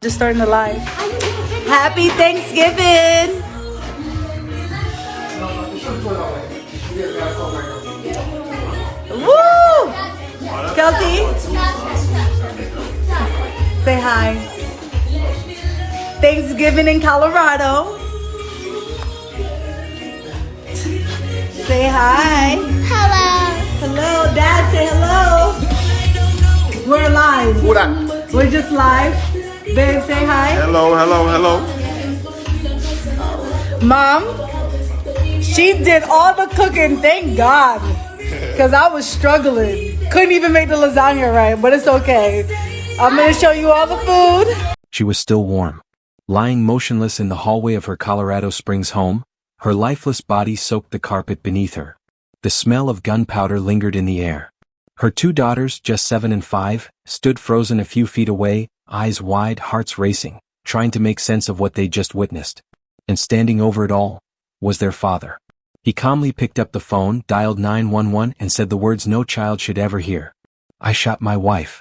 Just starting the live. Happy Thanksgiving! Woo! Kelsey, say hi. Thanksgiving in Colorado. Say hi. Hello. Hello, Dad. Say hello. We're live. What up? We're just live. Babe, say hi. Hello, hello, hello. Mom, she did all the cooking, thank God. Because I was struggling. Couldn't even make the lasagna right, but it's okay. I'm going to show you all the food. She was still warm. Lying motionless in the hallway of her Colorado Springs home, her lifeless body soaked the carpet beneath her. The smell of gunpowder lingered in the air. Her two daughters, just 7 and 5, stood frozen a few feet away, eyes wide, hearts racing, trying to make sense of what they'd just witnessed. And standing over it all was their father. He calmly picked up the phone, dialed 911, and said the words no child should ever hear. "I shot my wife."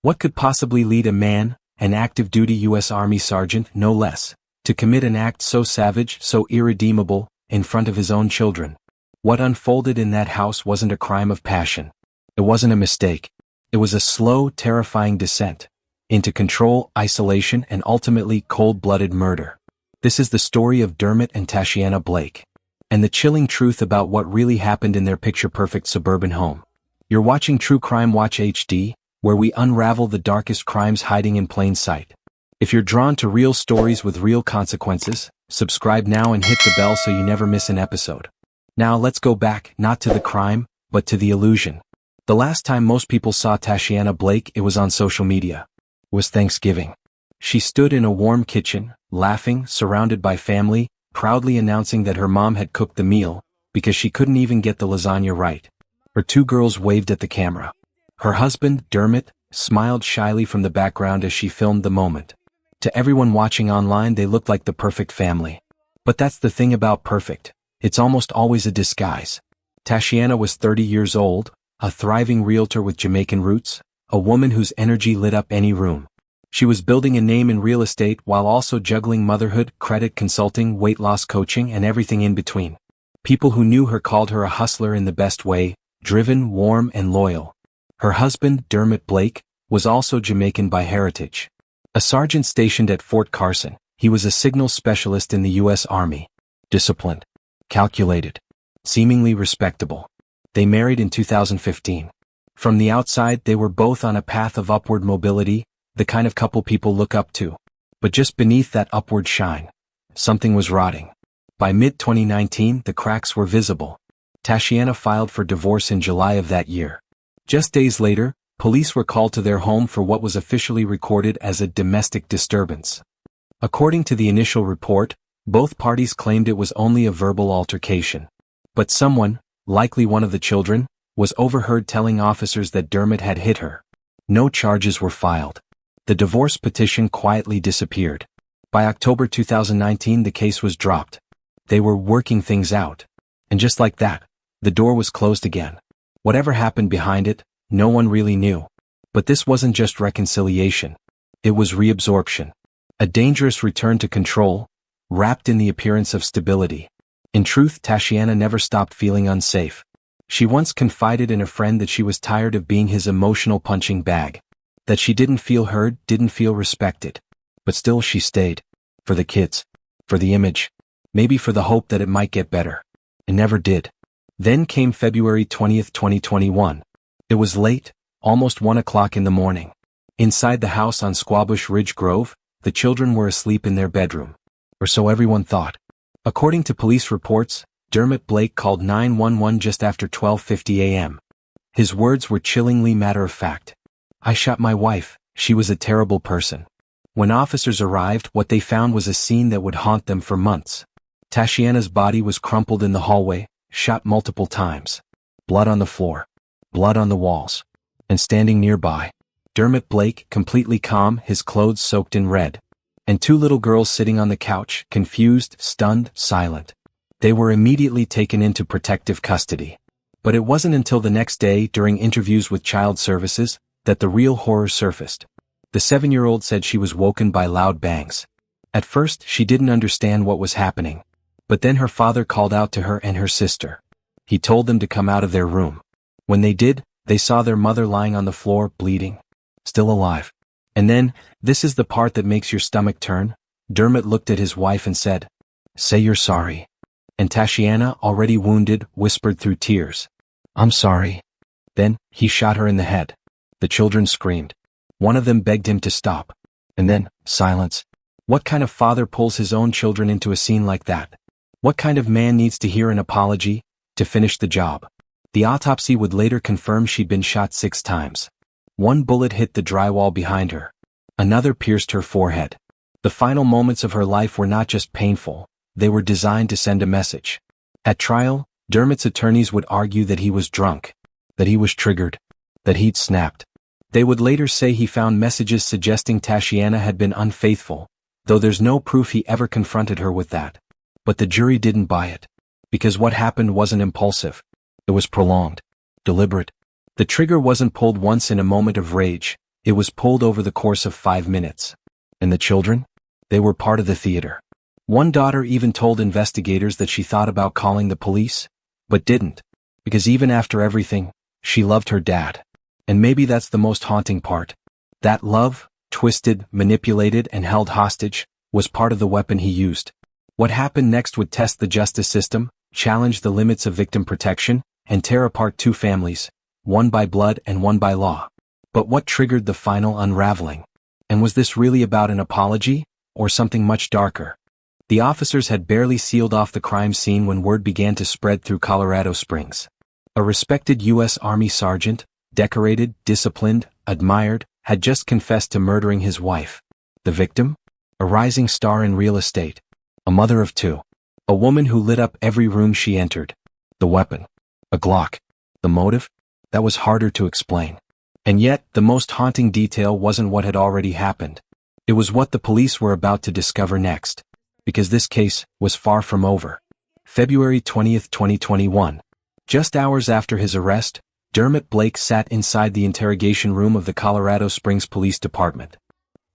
What could possibly lead a man, an active-duty U.S. Army sergeant, no less, to commit an act so savage, so irredeemable, in front of his own children? What unfolded in that house wasn't a crime of passion. It wasn't a mistake. It was a slow, terrifying descent into control, isolation, and ultimately cold-blooded murder. This is the story of Dermot and Tashiana Blake, and the chilling truth about what really happened in their picture-perfect suburban home. You're watching True Crime Watch HD, where we unravel the darkest crimes hiding in plain sight. If you're drawn to real stories with real consequences, subscribe now and hit the bell so you never miss an episode. Now let's go back, not to the crime, but to the illusion. The last time most people saw Tashiana Blake, it was on social media. It was Thanksgiving. She stood in a warm kitchen, laughing, surrounded by family, proudly announcing that her mom had cooked the meal, because she couldn't even get the lasagna right. Her two girls waved at the camera. Her husband, Dermot, smiled shyly from the background as she filmed the moment. To everyone watching online, they looked like the perfect family. But that's the thing about perfect. It's almost always a disguise. Tashiana was 30 years old, a thriving realtor with Jamaican roots, a woman whose energy lit up any room. She was building a name in real estate while also juggling motherhood, credit consulting, weight loss coaching, and everything in between. People who knew her called her a hustler in the best way, driven, warm, and loyal. Her husband, Dermot Blake, was also Jamaican by heritage. A sergeant stationed at Fort Carson, he was a signals specialist in the U.S. Army. Disciplined. Calculated. Seemingly respectable. They married in 2015. From the outside, they were both on a path of upward mobility, the kind of couple people look up to. But just beneath that upward shine, something was rotting. By mid-2019, the cracks were visible. Tashiana filed for divorce in July of that year. Just days later, police were called to their home for what was officially recorded as a domestic disturbance. According to the initial report, both parties claimed it was only a verbal altercation. But someone, likely one of the children, was overheard telling officers that Dermot had hit her. No charges were filed. The divorce petition quietly disappeared. By October 2019, the case was dropped. They were working things out. And just like that, the door was closed again. Whatever happened behind it, no one really knew. But this wasn't just reconciliation. It was reabsorption. A dangerous return to control, wrapped in the appearance of stability. In truth, Tashiana never stopped feeling unsafe. She once confided in a friend that she was tired of being his emotional punching bag. That she didn't feel heard, didn't feel respected. But still she stayed. For the kids. For the image. Maybe for the hope that it might get better. It never did. Then came February 20th, 2021. It was late, almost 1 o'clock in the morning. Inside the house on Squawbush Ridge Grove, the children were asleep in their bedroom. Or so everyone thought. According to police reports, Dermot Blake called 911 just after 12:50 a.m. His words were chillingly matter-of-fact. "I shot my wife, she was a terrible person." When officers arrived, what they found was a scene that would haunt them for months. Tashiana's body was crumpled in the hallway, shot multiple times. Blood on the floor. Blood on the walls. And standing nearby, Dermot Blake, completely calm, his clothes soaked in red. And two little girls sitting on the couch, confused, stunned, silent. They were immediately taken into protective custody. But it wasn't until the next day, during interviews with child services, that the real horror surfaced. The 7-year-old said she was woken by loud bangs. At first, she didn't understand what was happening. But then her father called out to her and her sister. He told them to come out of their room. When they did, they saw their mother lying on the floor, bleeding. Still alive. And then, this is the part that makes your stomach turn, Dermot looked at his wife and said, "Say you're sorry." And Tashiana, already wounded, whispered through tears, "I'm sorry." Then, he shot her in the head. The children screamed. One of them begged him to stop. And then, silence. What kind of father pulls his own children into a scene like that? What kind of man needs to hear an apology to finish the job? The autopsy would later confirm she'd been shot 6 times. One bullet hit the drywall behind her. Another pierced her forehead. The final moments of her life were not just painful, they were designed to send a message. At trial, Dermot's attorneys would argue that he was drunk, that he was triggered, that he'd snapped. They would later say he found messages suggesting Tashiana had been unfaithful, though there's no proof he ever confronted her with that. But the jury didn't buy it. Because what happened wasn't impulsive. It was prolonged. Deliberate. The trigger wasn't pulled once in a moment of rage, it was pulled over the course of 5 minutes. And the children? They were part of the theater. One daughter even told investigators that she thought about calling the police, but didn't. Because even after everything, she loved her dad. And maybe that's the most haunting part. That love, twisted, manipulated, and held hostage, was part of the weapon he used. What happened next would test the justice system, challenge the limits of victim protection, and tear apart 2 families, one by blood and one by law. But what triggered the final unraveling? And was this really about an apology, or something much darker? The officers had barely sealed off the crime scene when word began to spread through Colorado Springs. A respected U.S. Army sergeant, decorated, disciplined, admired, had just confessed to murdering his wife. The victim? A rising star in real estate. A mother of 2. A woman who lit up every room she entered. The weapon. A Glock. The motive? That was harder to explain. And yet, the most haunting detail wasn't what had already happened. It was what the police were about to discover next. Because this case was far from over. February 20th, 2021. Just hours after his arrest, Dermot Blake sat inside the interrogation room of the Colorado Springs Police Department.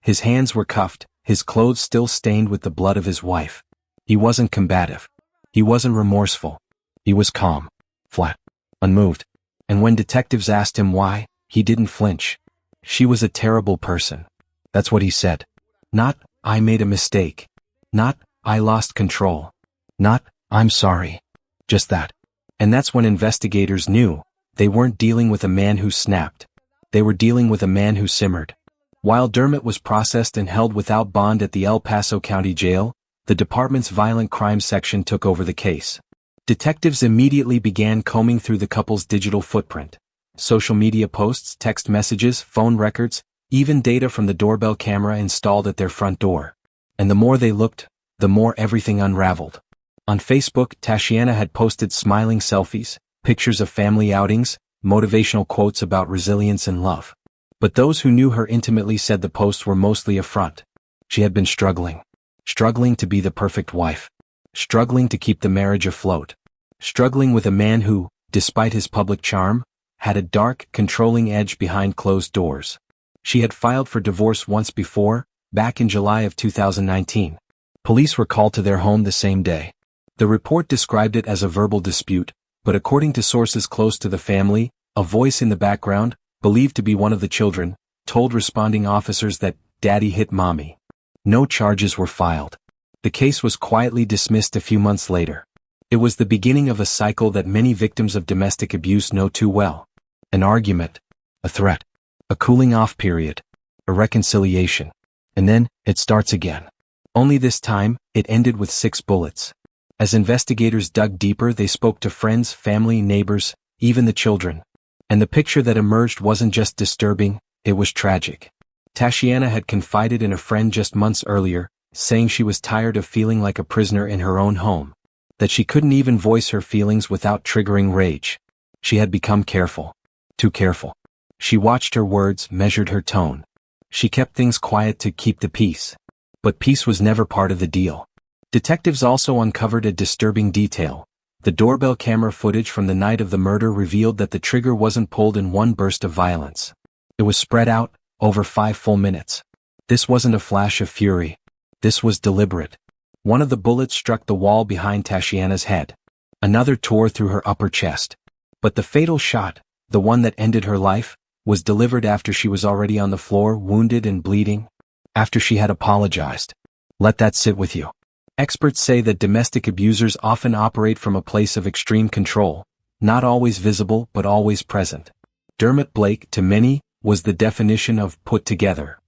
His hands were cuffed, his clothes still stained with the blood of his wife. He wasn't combative. He wasn't remorseful. He was calm, flat, unmoved. And when detectives asked him why, he didn't flinch. She was a terrible person. That's what he said. Not, "I made a mistake." Not, "I lost control." Not, "I'm sorry." Just that. And that's when investigators knew they weren't dealing with a man who snapped. They were dealing with a man who simmered. While Dermot was processed and held without bond at the El Paso County Jail, the department's violent crime section took over the case. Detectives immediately began combing through the couple's digital footprint. Social media posts, text messages, phone records, even data from the doorbell camera installed at their front door. And the more they looked, the more everything unraveled. On Facebook, Tashiana had posted smiling selfies, pictures of family outings, motivational quotes about resilience and love. But those who knew her intimately said the posts were mostly a front. She had been struggling. Struggling to be the perfect wife. Struggling to keep the marriage afloat. Struggling with a man who, despite his public charm, had a dark, controlling edge behind closed doors. She had filed for divorce once before, back in July of 2019. Police were called to their home the same day. The report described it as a verbal dispute, but according to sources close to the family, a voice in the background, believed to be one of the children, told responding officers that "Daddy hit Mommy." No charges were filed. The case was quietly dismissed a few months later. It was the beginning of a cycle that many victims of domestic abuse know too well. An argument, a threat, a cooling-off period, a reconciliation. And then, it starts again. Only this time, it ended with 6 bullets. As investigators dug deeper, they spoke to friends, family, neighbors, even the children. And the picture that emerged wasn't just disturbing, it was tragic. Tashiana had confided in a friend just months earlier, saying she was tired of feeling like a prisoner in her own home. That she couldn't even voice her feelings without triggering rage. She had become careful. Too careful. She watched her words, measured her tone. She kept things quiet to keep the peace. But peace was never part of the deal. Detectives also uncovered a disturbing detail. The doorbell camera footage from the night of the murder revealed that the trigger wasn't pulled in one burst of violence. It was spread out, over 5 full minutes. This wasn't a flash of fury. This was deliberate. One of the bullets struck the wall behind Tashiana's head. Another tore through her upper chest. But the fatal shot, the one that ended her life, was delivered after she was already on the floor, wounded and bleeding. After she had apologized. Let that sit with you. Experts say that domestic abusers often operate from a place of extreme control, not always visible but always present. Dermot Blake, to many, was the definition of put together.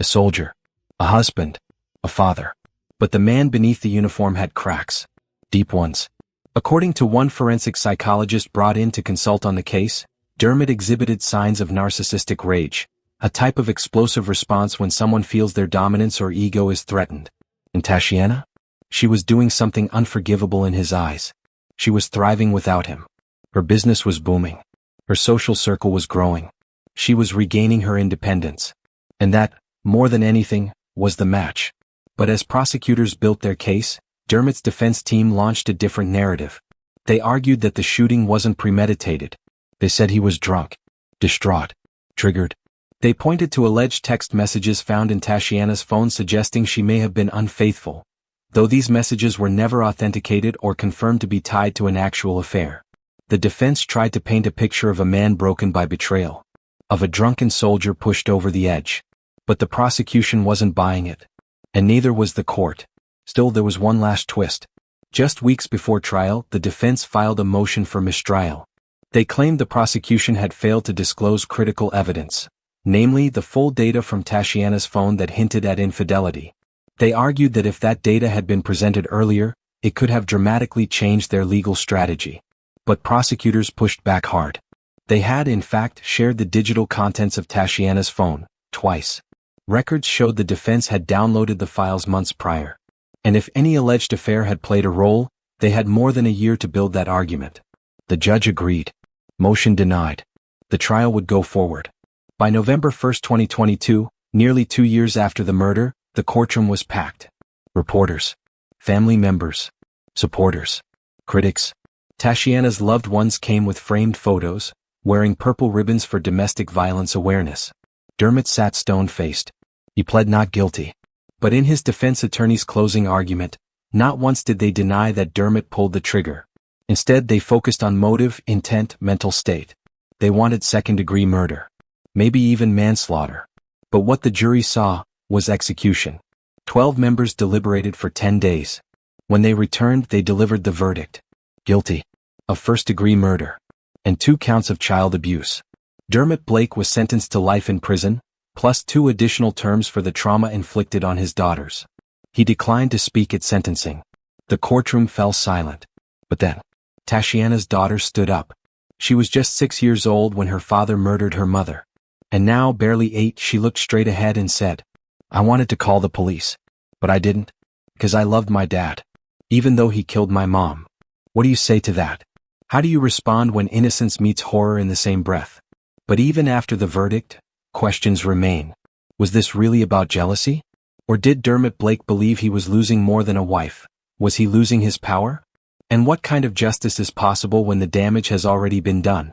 A soldier. A husband. A father. But the man beneath the uniform had cracks. Deep ones. According to one forensic psychologist brought in to consult on the case, Dermot exhibited signs of narcissistic rage, a type of explosive response when someone feels their dominance or ego is threatened. And Tashiana? She was doing something unforgivable in his eyes. She was thriving without him. Her business was booming. Her social circle was growing. She was regaining her independence. And that, more than anything, was the match. But as prosecutors built their case, Dermot's defense team launched a different narrative. They argued that the shooting wasn't premeditated. They said he was drunk, distraught, triggered. They pointed to alleged text messages found in Tashiana's phone suggesting she may have been unfaithful, though these messages were never authenticated or confirmed to be tied to an actual affair. The defense tried to paint a picture of a man broken by betrayal, of a drunken soldier pushed over the edge. But the prosecution wasn't buying it. And neither was the court. Still, there was one last twist. Just weeks before trial, the defense filed a motion for mistrial. They claimed the prosecution had failed to disclose critical evidence, namely the full data from Tashiana's phone that hinted at infidelity. They argued that if that data had been presented earlier, it could have dramatically changed their legal strategy. But prosecutors pushed back hard. They had, in fact, shared the digital contents of Tashiana's phone, twice. Records showed the defense had downloaded the files months prior. And if any alleged affair had played a role, they had more than a year to build that argument. The judge agreed. Motion denied. The trial would go forward. By November 1, 2022, nearly 2 years after the murder, the courtroom was packed. Reporters, family members, supporters, critics. Tashiana's loved ones came with framed photos, wearing purple ribbons for domestic violence awareness. Dermot sat stone-faced. He pled not guilty. But in his defense attorney's closing argument, not once did they deny that Dermot pulled the trigger. Instead, they focused on motive, intent, mental state. They wanted second-degree murder. Maybe even manslaughter. But what the jury saw was execution. 12 members deliberated for 10 days. When they returned, they delivered the verdict. Guilty. Of first-degree murder. And 2 counts of child abuse. Dermot Blake was sentenced to life in prison, plus 2 additional terms for the trauma inflicted on his daughters. He declined to speak at sentencing. The courtroom fell silent. But then, Tashiana's daughter stood up. She was just 6 years old when her father murdered her mother. And now, barely 8, she looked straight ahead and said, "I wanted to call the police. But I didn't. Because I loved my dad. Even though he killed my mom." What do you say to that? How do you respond when innocence meets horror in the same breath? But even after the verdict, questions remain. Was this really about jealousy? Or did Dermot Blake believe he was losing more than a wife? Was he losing his power? And what kind of justice is possible when the damage has already been done?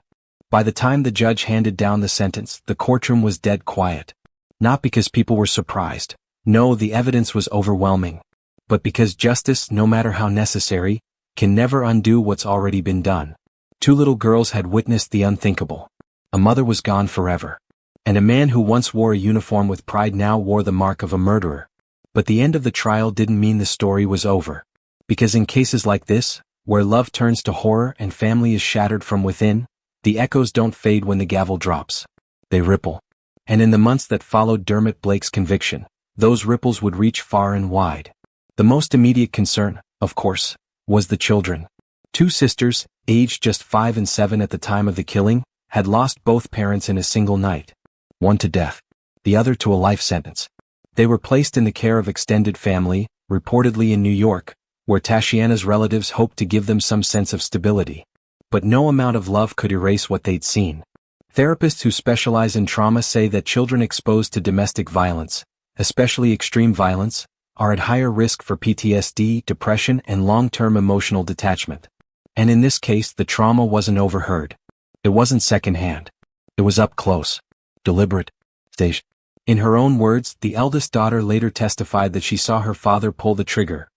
By the time the judge handed down the sentence, the courtroom was dead quiet. Not because people were surprised. No, the evidence was overwhelming. But because justice, no matter how necessary, can never undo what's already been done. 2 little girls had witnessed the unthinkable. A mother was gone forever. And a man who once wore a uniform with pride now wore the mark of a murderer. But the end of the trial didn't mean the story was over. Because in cases like this, where love turns to horror and family is shattered from within, the echoes don't fade when the gavel drops. They ripple. And in the months that followed Dermot Blake's conviction, those ripples would reach far and wide. The most immediate concern, of course, was the children. 2 sisters, aged just 5 and 7 at the time of the killing, had lost both parents in a single night. One to death, the other to a life sentence. They were placed in the care of extended family, reportedly in New York, where Tashiana's relatives hoped to give them some sense of stability. But no amount of love could erase what they'd seen. Therapists who specialize in trauma say that children exposed to domestic violence, especially extreme violence, are at higher risk for PTSD, depression, and long-term emotional detachment. And in this case, the trauma wasn't overheard. It wasn't secondhand. It was up close, deliberate, staged. In her own words, the eldest daughter later testified that she saw her father pull the trigger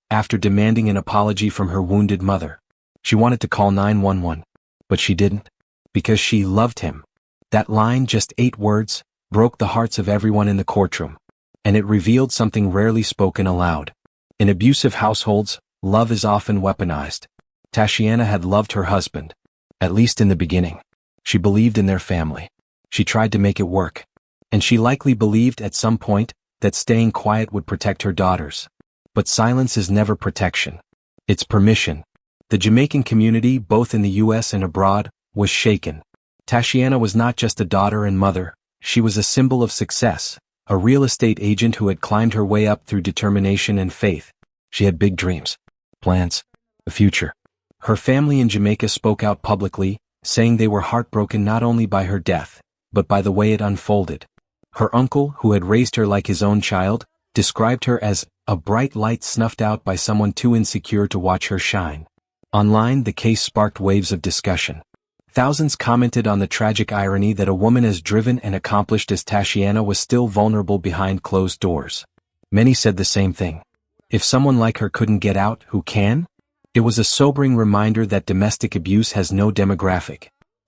after demanding an apology from her wounded mother. She wanted to call 911, but she didn't, because she loved him. That line, just 8 words, broke the hearts of everyone in the courtroom, and it revealed something rarely spoken aloud. In abusive households, love is often weaponized. Tashiana had loved her husband, at least in the beginning. She believed in their family. She tried to make it work. And she likely believed at some point that staying quiet would protect her daughters. But silence is never protection. It's permission. The Jamaican community, both in the US and abroad, was shaken. Tashiana was not just a daughter and mother, she was a symbol of success, a real estate agent who had climbed her way up through determination and faith. She had big dreams, plans, a future. Her family in Jamaica spoke out publicly, saying they were heartbroken not only by her death, but by the way it unfolded. Her uncle, who had raised her like his own child, described her as a bright light snuffed out by someone too insecure to watch her shine. Online, the case sparked waves of discussion. Thousands commented on the tragic irony that a woman as driven and accomplished as Tashiana was still vulnerable behind closed doors. Many said the same thing. If someone like her couldn't get out, who can? It was a sobering reminder that domestic abuse has no demographic.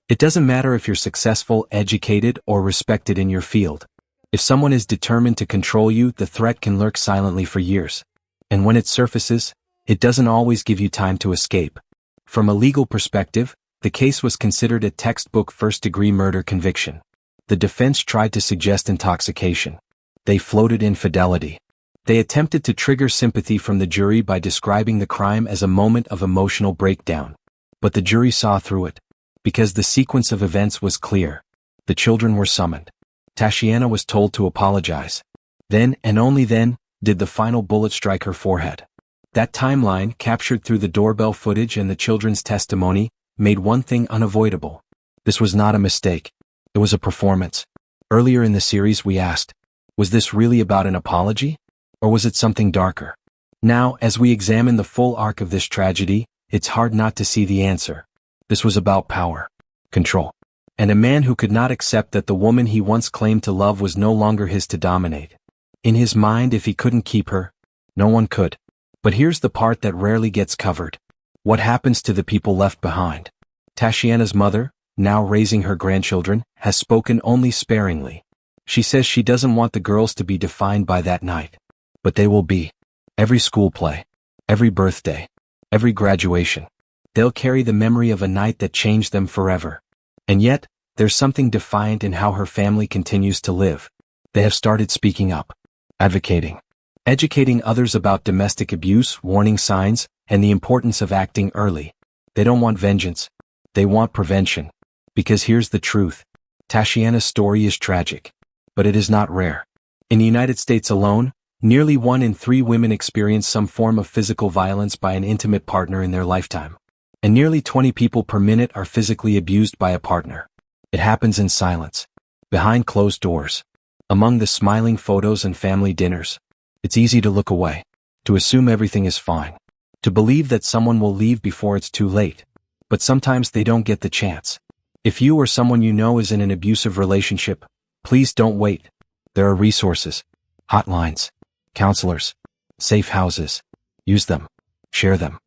It doesn't matter if you're successful, educated, or respected in your field. If someone is determined to control you, the threat can lurk silently for years. And when it surfaces, it doesn't always give you time to escape. From a legal perspective, the case was considered a textbook first-degree murder conviction. The defense tried to suggest intoxication. They floated infidelity. They attempted to trigger sympathy from the jury by describing the crime as a moment of emotional breakdown. But the jury saw through it. Because the sequence of events was clear. The children were summoned. Tashiana was told to apologize. Then, and only then, did the final bullet strike her forehead. That timeline, captured through the doorbell footage and the children's testimony, made one thing unavoidable. This was not a mistake. It was a performance. Earlier in the series we asked, was this really about an apology? Or was it something darker? Now, as we examine the full arc of this tragedy, it's hard not to see the answer. This was about power, control, and a man who could not accept that the woman he once claimed to love was no longer his to dominate. In his mind, if he couldn't keep her, no one could. But here's the part that rarely gets covered. What happens to the people left behind? Tashiana's mother, now raising her grandchildren, has spoken only sparingly. She says she doesn't want the girls to be defined by that night. But they will be. Every school play, every birthday, every graduation. They'll carry the memory of a night that changed them forever. And yet, there's something defiant in how her family continues to live. They have started speaking up, advocating, educating others about domestic abuse, warning signs, and the importance of acting early. They don't want vengeance. They want prevention. Because here's the truth. Tashiana's story is tragic. But it is not rare. In the United States alone, nearly 1 in 3 women experience some form of physical violence by an intimate partner in their lifetime. And nearly 20 people per minute are physically abused by a partner. It happens in silence, behind closed doors, among the smiling photos and family dinners. It's easy to look away, to assume everything is fine, to believe that someone will leave before it's too late. But sometimes they don't get the chance. If you or someone you know is in an abusive relationship, please don't wait. There are resources, hotlines, counselors, safe houses. Use them. Share them.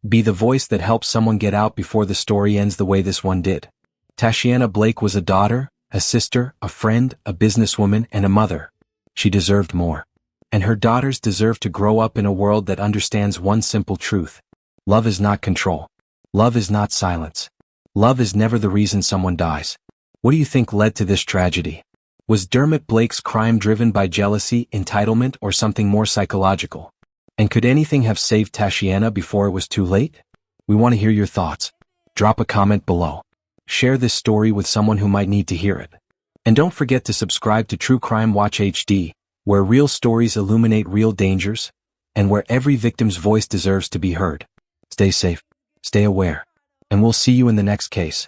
Be the voice that helps someone get out before the story ends the way this one did. Tashiana Blake was a daughter, a sister, a friend, a businesswoman, and a mother. She deserved more. And her daughters deserve to grow up in a world that understands one simple truth. Love is not control. Love is not silence. Love is never the reason someone dies. What do you think led to this tragedy? Was Dermot Blake's crime driven by jealousy, entitlement, or something more psychological? And could anything have saved Tashiana before it was too late? We want to hear your thoughts. Drop a comment below. Share this story with someone who might need to hear it. And don't forget to subscribe to True Crime Watch HD, where real stories illuminate real dangers, and where every victim's voice deserves to be heard. Stay safe, stay aware, and we'll see you in the next case.